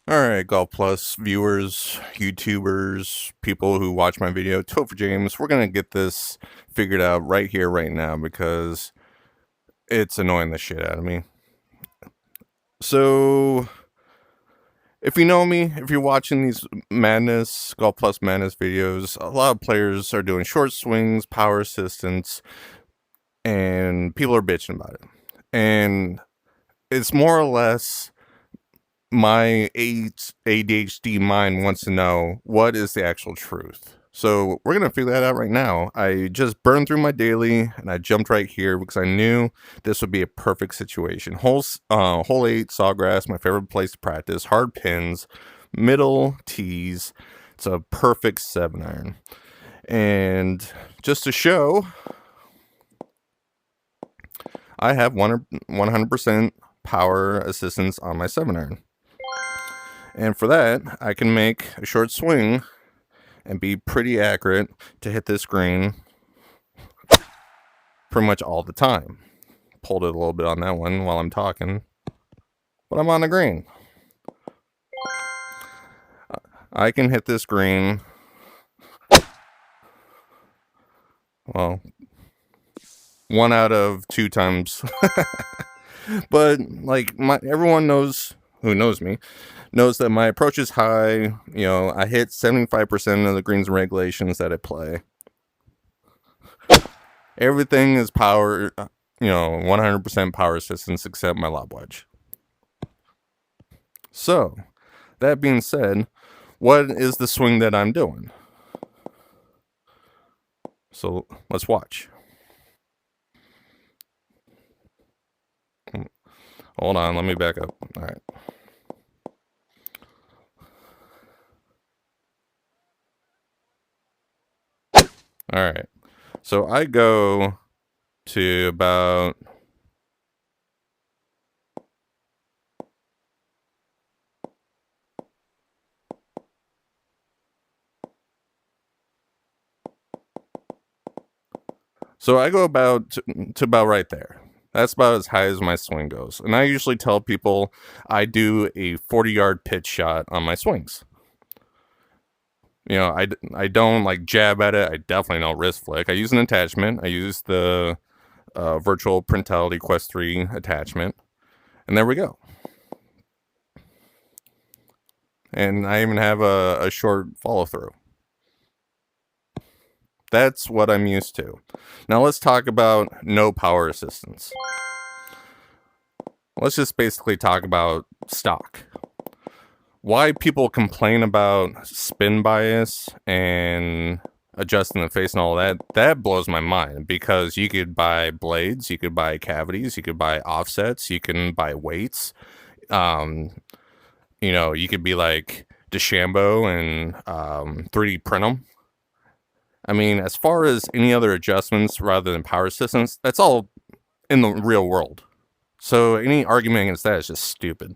Alright, Golf Plus viewers, YouTubers, people who watch my video, Topher James, we're gonna get this figured out right here, right now, because it's annoying the shit out of me. So, if you know me, if you're watching these Golf Plus Madness videos, a lot of players are doing short swings, power assistance, and people are bitching about it. And it's more or less my ADHD mind wants to know what is the actual truth. So we're going to figure that out right now. I just burned through my daily and I jumped right here because I knew this would be a perfect situation. Hole 8, sawgrass, my favorite place to practice, hard pins, middle tees. It's a perfect 7-iron. And just to show, I have 100% power assistance on my 7-iron. And for that, I can make a short swing and be pretty accurate to hit this green pretty much all the time. Pulled it a little bit on that one while I'm talking, but I'm on the green. I can hit this green, well, 1 out of 2 times. But like everyone knows who knows me knows that my approach is high. You know, I hit 75% of the greens and regulations that I play. Everything is power, 100% power assistance except my lob wedge. So, that being said, what is the swing that I'm doing? So, let's watch. Hold on, let me back up. All right. All right. So I go to about to about right there. That's about as high as my swing goes. And I usually tell people I do a 40-yard pitch shot on my swings. You know, I don't like jab at it. I definitely don't wrist flick. I use an attachment. I use the virtual Printality Quest 3 attachment. And there we go. And I even have a short follow through. That's what I'm used to. Now let's talk about no power assistance. Let's just basically talk about stock. Why people complain about spin bias and adjusting the face and all that blows my mind, because you could buy blades, you could buy cavities, you could buy offsets, you can buy weights. You could be like DeChambeau and 3D print them. I mean, as far as any other adjustments rather than power assistance, that's all in the real world. So any argument against that is just stupid.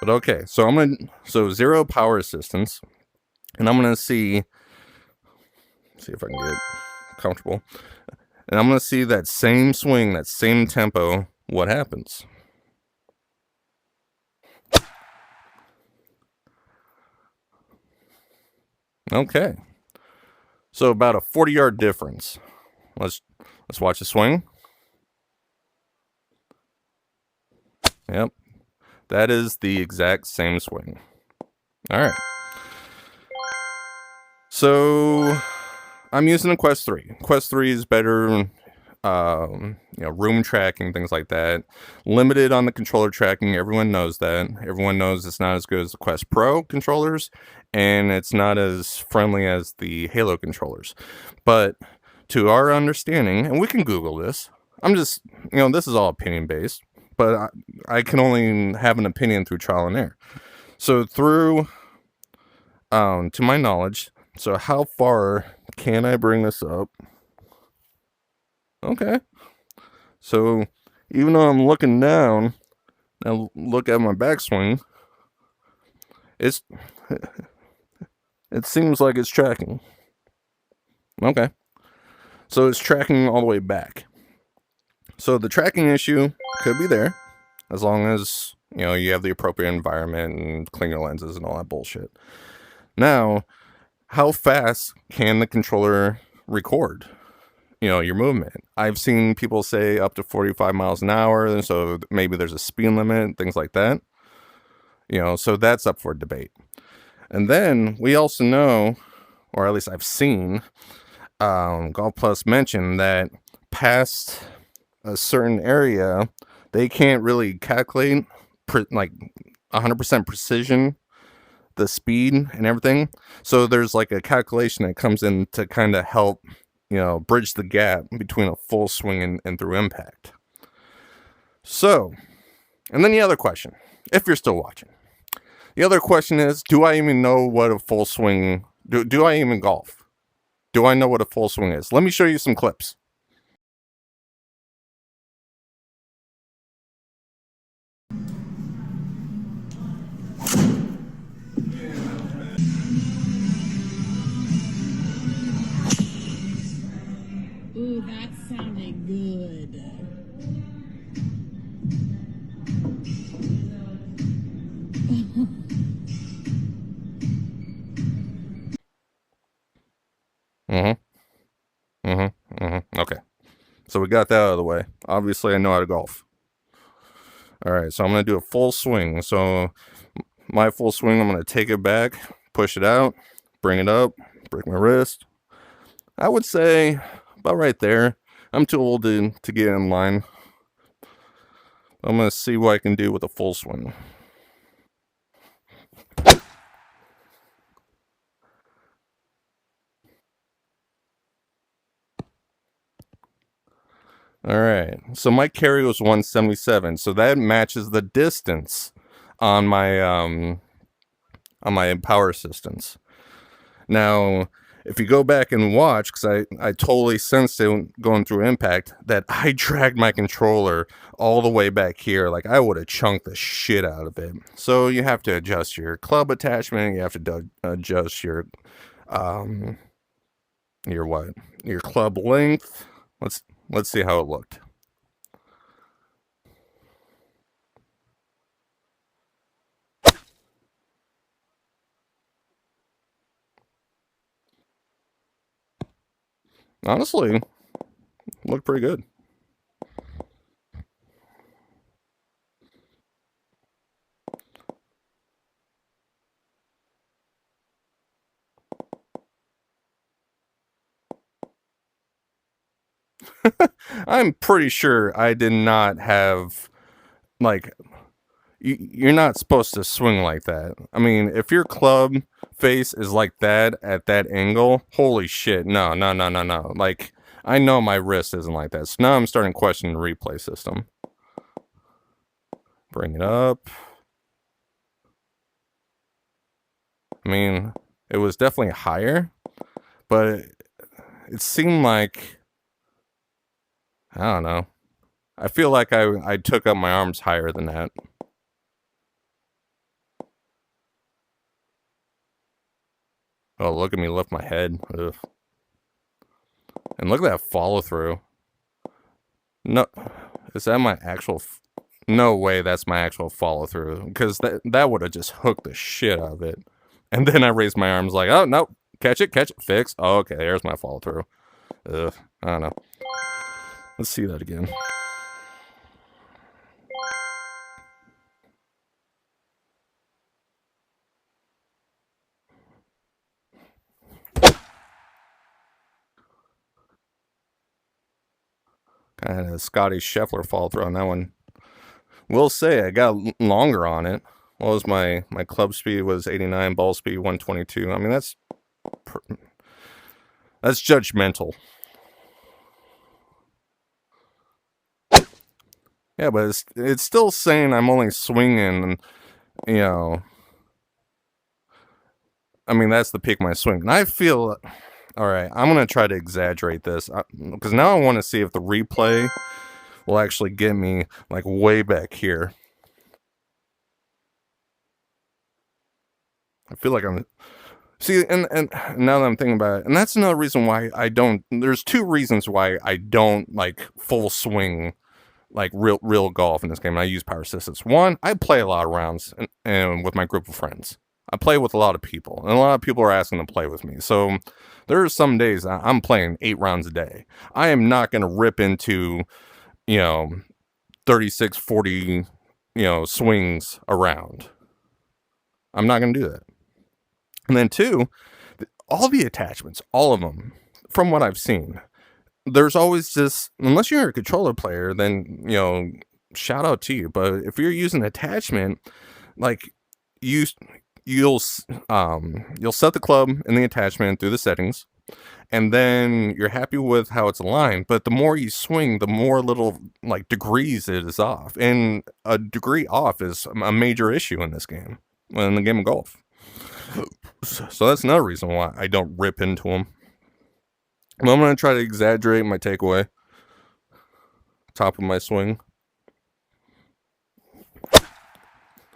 But okay, so 0 power assistance, and I'm gonna see if I can get comfortable, and I'm gonna see that same swing, that same tempo. What happens? Okay. So about a 40-yard difference. Let's watch the swing. Yep. That is the exact same swing. All right. So I'm using a Quest 3. Quest 3 is better, room tracking, things like that. Limited on the controller tracking. Everyone knows that. Everyone knows it's not as good as the Quest Pro controllers, and it's not as friendly as the Halo controllers. But to our understanding, and we can Google this, this is all opinion based, but I can only have an opinion through trial and error. So to my knowledge, so how far can I bring this up? Okay. So even though I'm looking down and look at my backswing, it seems like it's tracking. Okay. So it's tracking all the way back. So the tracking issue could be there, as long as, You have the appropriate environment and clean your lenses and all that bullshit. Now, how fast can the controller record, your movement? I've seen people say up to 45 miles an hour, and so maybe there's a speed limit, things like that. So that's up for debate. And then we also know, or at least I've seen, Golf Plus mention that past a certain area, they can't really calculate like 100% precision the speed and everything. So there's like a calculation that comes in to kind of help, bridge the gap between a full swing and through impact. So, and then the other question, if you're still watching, the other question is, do I even know what a full swing, do I even golf? Do I know what a full swing is? Let me show you some clips. Ooh, that sounded good. Okay. So we got that out of the way. Obviously, I know how to golf. All right, so I'm going to do a full swing. So my full swing, I'm going to take it back, push it out, bring it up, break my wrist. I would say about right there. I'm too old to get in line. I'm going to see what I can do with a full swing. All right, so my carry was 177, so that matches the distance on my power assistance. Now, if you go back and watch, because I totally sensed it going through impact, that I dragged my controller all the way back here. Like, I would have chunked the shit out of it. So you have to adjust your club attachment. You have to adjust your club length. Let's see how it looked. Honestly, looked pretty good. I'm pretty sure I did not have, like, you're not supposed to swing like that. I mean, if your club face is like that at that angle, holy shit, no. Like, I know my wrist isn't like that. So now I'm starting to question the replay system. Bring it up. I mean, it was definitely higher, but it seemed like, I don't know. I feel like I took up my arms higher than that. Oh, look at me lift my head. Ugh. And look at that follow through. No, is that my actual? No way, that's my actual follow through. Because that would have just hooked the shit out of it. And then I raised my arms like, oh no, catch it, fix. Oh, okay, there's my follow through. Ugh, I don't know. Let's see that again. Kind of Scotty Scheffler follow through on that one. Will say I got longer on it. What was my club speed was 89, ball speed 122. I mean, that's judgmental. Yeah, but it's still saying I'm only swinging, I mean, that's the peak of my swing. And I feel, all right, I'm going to try to exaggerate this because now I want to see if the replay will actually get me like way back here. I feel like I'm, see, and now that I'm thinking about it, and that's another reason why I don't, there's two reasons why I don't like full swing like real golf in this game. And I use power assistance. One, I play a lot of rounds and with my group of friends. I play with a lot of people, and a lot of people are asking to play with me. So there are some days I'm playing 8 rounds a day. I am not going to rip into, 36, 40, swings around. I'm not going to do that. And then two, all the attachments, all of them, from what I've seen, there's always this, unless you're a controller player, then, shout out to you. But if you're using attachment, like you, you'll set the club and the attachment through the settings, and then you're happy with how it's aligned. But the more you swing, the more little like degrees it is off, and a degree off is a major issue in this game, in the game of golf. So that's another reason why I don't rip into them. I'm going to try to exaggerate my takeaway. Top of my swing.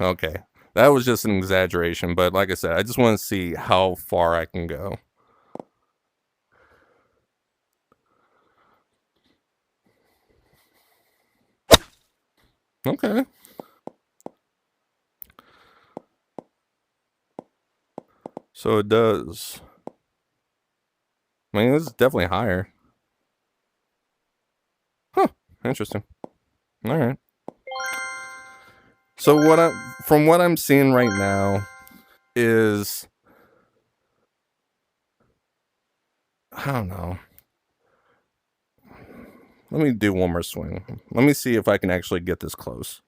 Okay. That was just an exaggeration, but like I said, I just want to see how far I can go. Okay. So it does. I mean, this is definitely higher. Huh. Interesting. All right. So from what I'm seeing right now is, I don't know. Let me do one more swing. Let me see if I can actually get this close.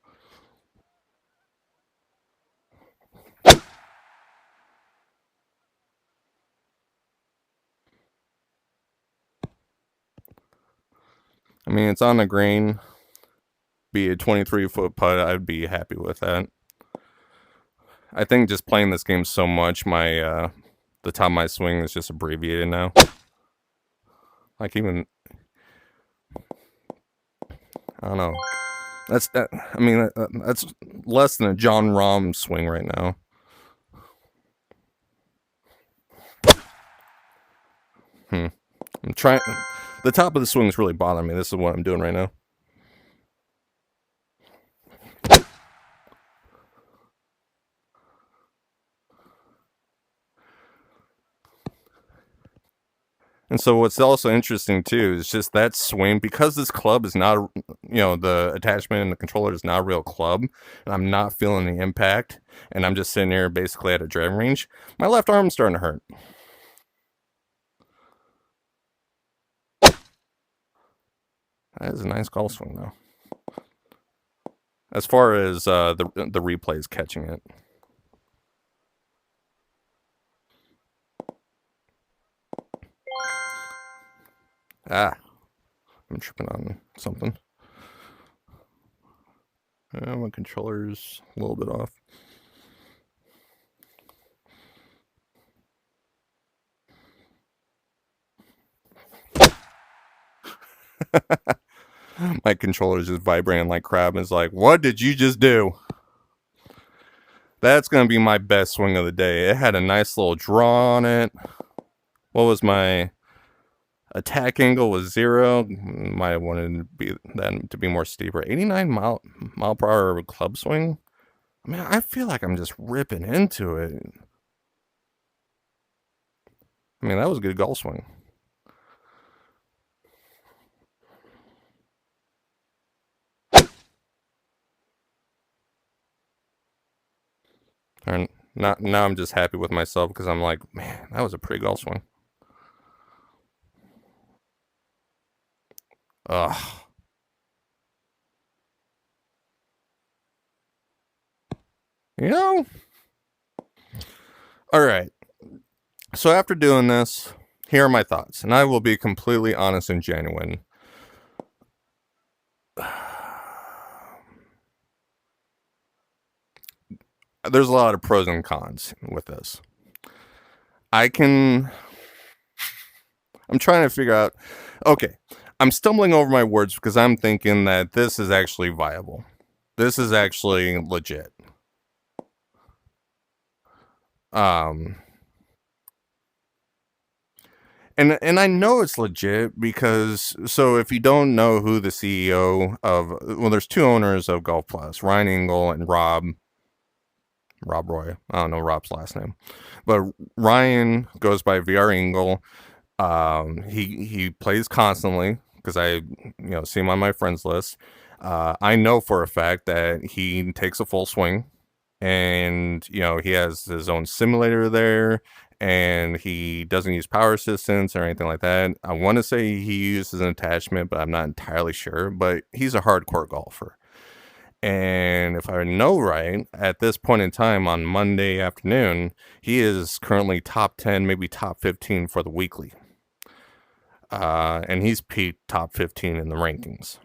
I mean, it's on the green. Be a 23-foot putt, I'd be happy with that. I think just playing this game so much, my the top of my swing is just abbreviated now. Like even, I don't know. That's that. I mean, that's less than a John Rahm swing right now. I'm trying. The top of the swing is really bothering me. This is what I'm doing right now. And so what's also interesting too is just that swing, because this club is not, the attachment and the controller is not a real club, and I'm not feeling the impact, and I'm just sitting here basically at a driving range. My left arm's starting to hurt. That is a nice golf swing though. As far as the replays catching it. Ah, I'm tripping on something. My controller's a little bit off. My controller's just vibrating like crap, and it's like, what did you just do? That's going to be my best swing of the day. It had a nice little draw on it. What was my attack angle? Was 0. Might have wanted that to be more steeper. 89 mile per hour club swing. I mean, I feel like I'm just ripping into it. I mean, that was a good golf swing. And now I'm just happy with myself because I'm like, man, that was a pretty golf swing. Ugh. All right. So after doing this, here are my thoughts, and I will be completely honest and genuine. There's a lot of pros and cons with this. I'm trying to figure out, okay, I'm stumbling over my words because I'm thinking that this is actually viable. This is actually legit. And I know it's legit because so if you don't know who the CEO of well, there's two owners of Golf Plus, Ryan Engel and Rob Roy. I don't know Rob's last name, but Ryan goes by VR Engel. He plays constantly because I see him on my friends list. I know for a fact that he takes a full swing, and he has his own simulator there, and he doesn't use power assistance or anything like that. I want to say he uses an attachment, but I'm not entirely sure. But he's a hardcore golfer. And if I know right, at this point in time on Monday afternoon, he is currently top 10, maybe top 15 for the weekly. And he's peaked top 15 in the rankings.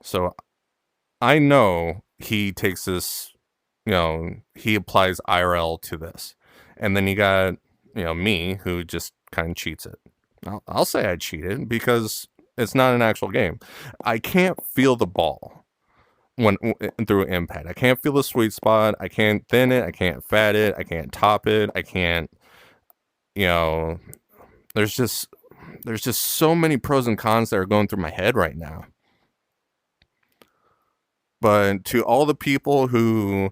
So I know he takes this, he applies IRL to this. And then you got, me who just kind of cheats it. I'll say I cheated because it's not an actual game. I can't feel the ball when through impact. I can't feel the sweet spot. I can't thin it. I can't fat it. I can't top it. I can't, you know, there's just so many pros and cons that are going through my head right now. But to all the people who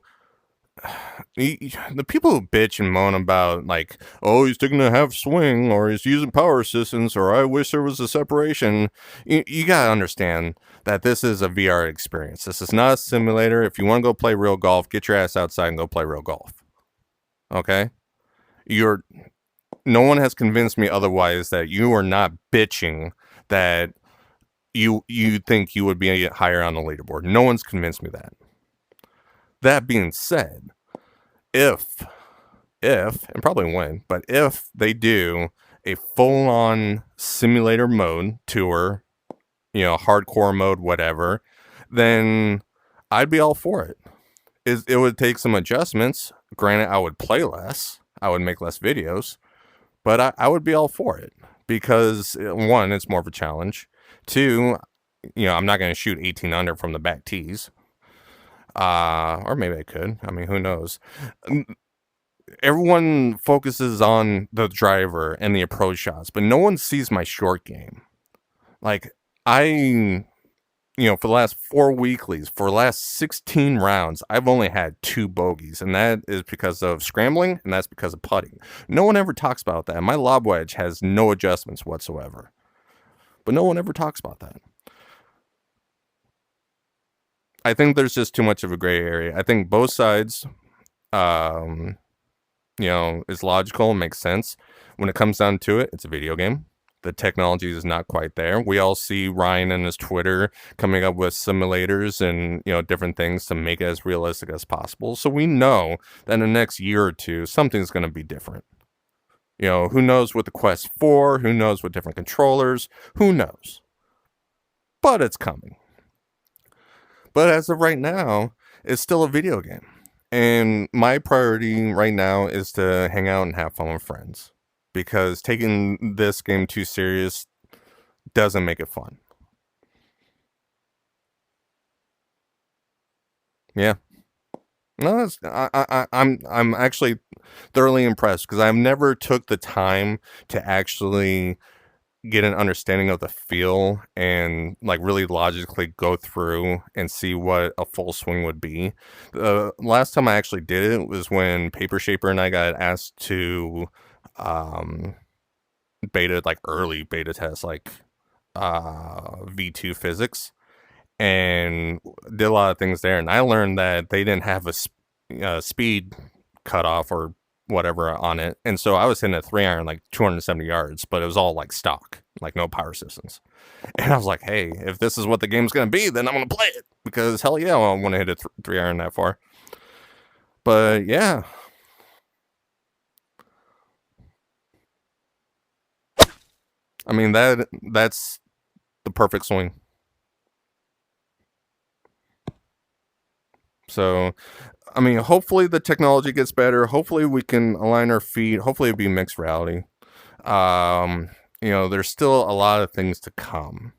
the people who bitch and moan about like, oh, he's taking a half swing or he's using power assistance or I wish there was a separation, you gotta understand that this is a VR experience. This is not a simulator. If you want to go play real golf, get your ass outside and go play real golf. Okay? No one has convinced me otherwise that you are not bitching that you think you would be higher on the leaderboard. No one's convinced me that. That being said, if and probably when, but if they do a full-on simulator mode tour, hardcore mode, whatever, then I'd be all for it. It would take some adjustments. Granted, I would play less. I would make less videos, but I would be all for it because one, it's more of a challenge. Two, I'm not going to shoot 18 under from the back tees. Or maybe I could. I mean, who knows? Everyone focuses on the driver and the approach shots, but no one sees my short game. Like, for the last 4 weeklies, for the last 16 rounds, I've only had 2 bogeys, and that is because of scrambling, and that's because of putting. No one ever talks about that. My lob wedge has no adjustments whatsoever, but no one ever talks about that. I think there's just too much of a gray area. I think both sides, is logical and makes sense. When it comes down to it, it's a video game. The technology is not quite there. We all see Ryan and his Twitter coming up with simulators and, different things to make it as realistic as possible. So we know that in the next year or two, something's going to be different. Who knows with the Quest 4? Who knows with different controllers? Who knows? But it's coming. But as of right now, it's still a video game. And my priority right now is to hang out and have fun with friends. Because taking this game too serious doesn't make it fun. Yeah. No, I'm actually thoroughly impressed because I've never took the time to actually get an understanding of the feel and like really logically go through and see what a full swing would be. Last time I actually did it was when Paper Shaper and I got asked to early beta test V2 physics and did a lot of things there, and I learned that they didn't have a speed cutoff or whatever on it, and so I was hitting a 3-iron like 270 yards, but it was all like stock, like no power systems. And I was like, hey, if this is what the game's gonna be, then I'm gonna play it because hell yeah, I want to hit a 3-iron that far. But yeah, I mean that's the perfect swing. So, I mean, hopefully the technology gets better. Hopefully we can align our feet. Hopefully it'll be mixed reality. There's still a lot of things to come,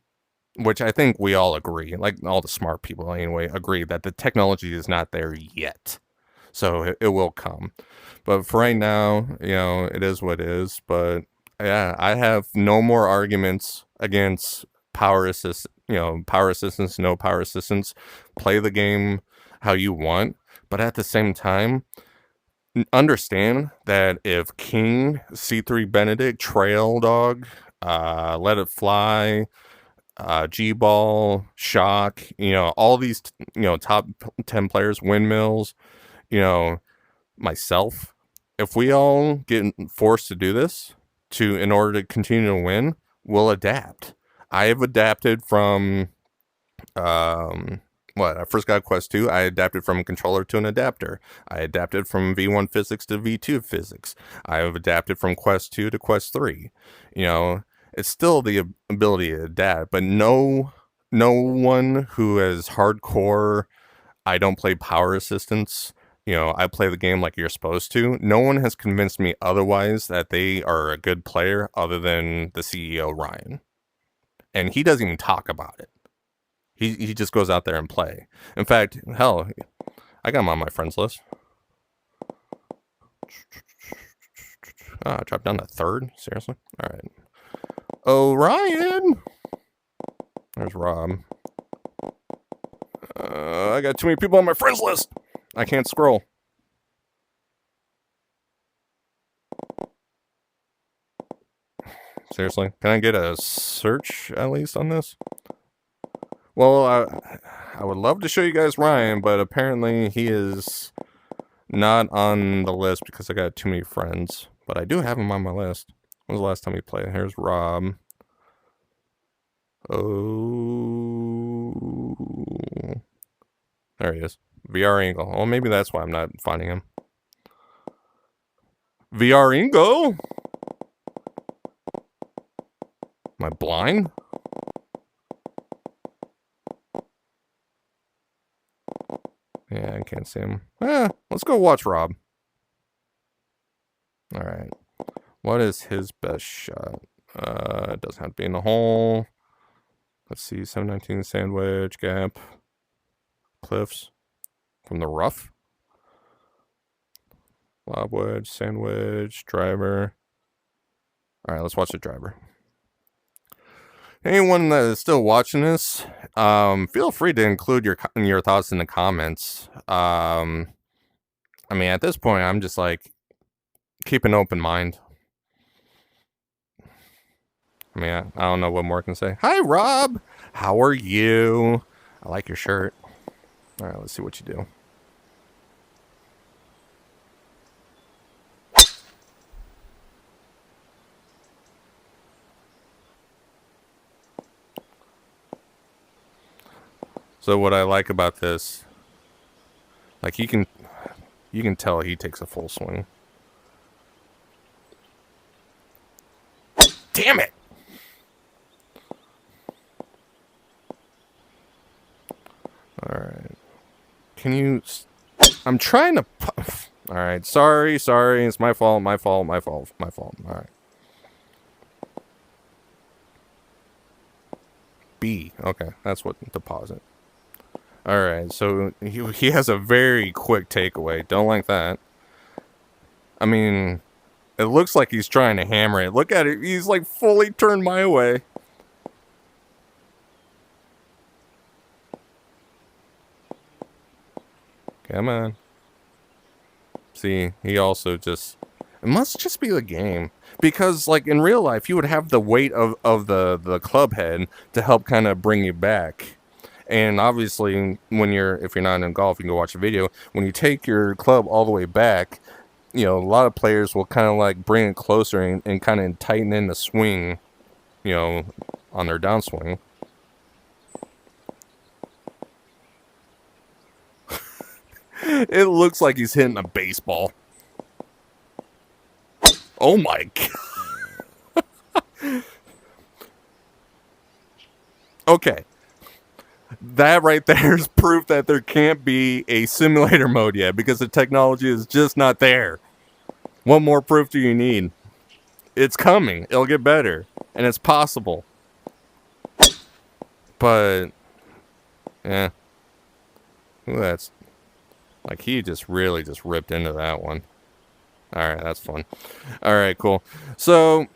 which I think we all agree, like all the smart people anyway, agree that the technology is not there yet. So it will come. But for right now, it is what it is. But Yeah, I have no more arguments against power assist, power assistance, no power assistance. Play the game how you want, but at the same time, understand that if King, C3 Benedict, Trail Dog, Let It Fly, G Ball, Shock, all these, top 10 players, Windmills, you know, myself, if we all get forced to do this in order to continue to win, we'll adapt. I have adapted from what I first got Quest 2, I adapted from a controller to an adapter. I adapted from V1 physics to V2 physics. I have adapted from Quest 2 to Quest 3. It's still the ability to adapt, but no one who has hardcore I don't play power assistance. I play the game like you're supposed to. No one has convinced me otherwise that they are a good player other than the CEO, Ryan. And he doesn't even talk about it. He just goes out there and play. In fact, hell, I got him on my friends list. I dropped down to third? Seriously? All right. Oh, Ryan! There's Rob. I got too many people on my friends list. I can't scroll. Seriously? Can I get a search at least on this? Well, I would love to show you guys Ryan, but apparently he is not on the list because I got too many friends. But I do have him on my list. When was the last time we played? Here's Rob. Oh. There he is. VR Angle. Oh, maybe that's why I'm not finding him. VR Ingo? Am I blind? Yeah, I can't see him. Let's go watch Rob. Alright. What is his best shot? It doesn't have to be in the hole. Let's see. 719 sandwich, gap. Cliffs. From the rough. Lob wedge, sandwich, driver. Alright, let's watch the driver. Anyone that is still watching this, feel free to include your thoughts in the comments. I mean, at this point, I'm just like, keep an open mind. I mean, I don't know what more I can say. Hi, Rob. How are you? I like your shirt. All right, let's see what you do. So what I like about this, like you can tell he takes a full swing. Damn it! All right. Can you? I'm trying to. All right. Sorry. It's my fault. All right. B. Okay, that's what deposit. All right. So he has a very quick takeaway. Don't like that. I mean, it looks like he's trying to hammer it. Look at it. He's like fully turned my way. Come on. See, he also just... It must just be the game. Because, like, in real life, you would have the weight of the club head to help kind of bring you back. And obviously, if you're not in golf, you can go watch a video. When you take your club all the way back, a lot of players will kind of, like, bring it closer and kind of tighten in the swing, on their downswing. It looks like he's hitting a baseball. Oh my god. Okay. That right there is proof that there can't be a simulator mode yet because the technology is just not there. What more proof do you need? It's coming. It'll get better. And it's possible. But, yeah. Ooh, that's... Like, he just really ripped into that one. Alright, that's fun. Alright, cool. So,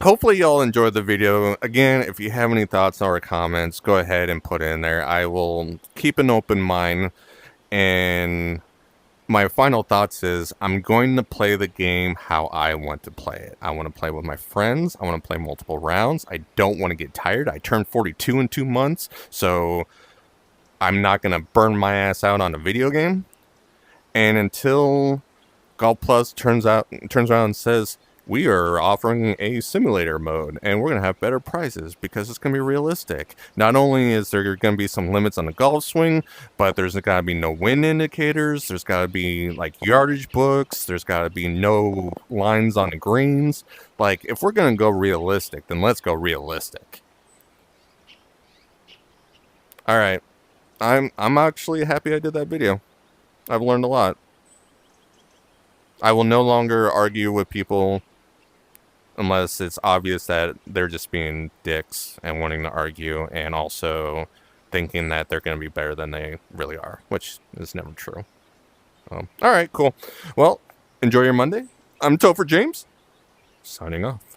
hopefully y'all enjoyed the video. Again, if you have any thoughts or comments, go ahead and put it in there. I will keep an open mind. And my final thoughts is I'm going to play the game how I want to play it. I want to play with my friends. I want to play multiple rounds. I don't want to get tired. I turned 42 in 2 months, so I'm not going to burn my ass out on a video game. And until Golf Plus turns around and says we are offering a simulator mode and we're going to have better prices because it's going to be realistic. Not only is there going to be some limits on the golf swing, but there's got to be no wind indicators. There's got to be like yardage books. There's got to be no lines on the greens. Like, if we're going to go realistic, then let's go realistic. All right. I'm actually happy I did that video. I've learned a lot. I will no longer argue with people unless it's obvious that they're just being dicks and wanting to argue and also thinking that they're going to be better than they really are, which is never true. All right, cool. Well, enjoy your Monday. I'm Topher James, signing off.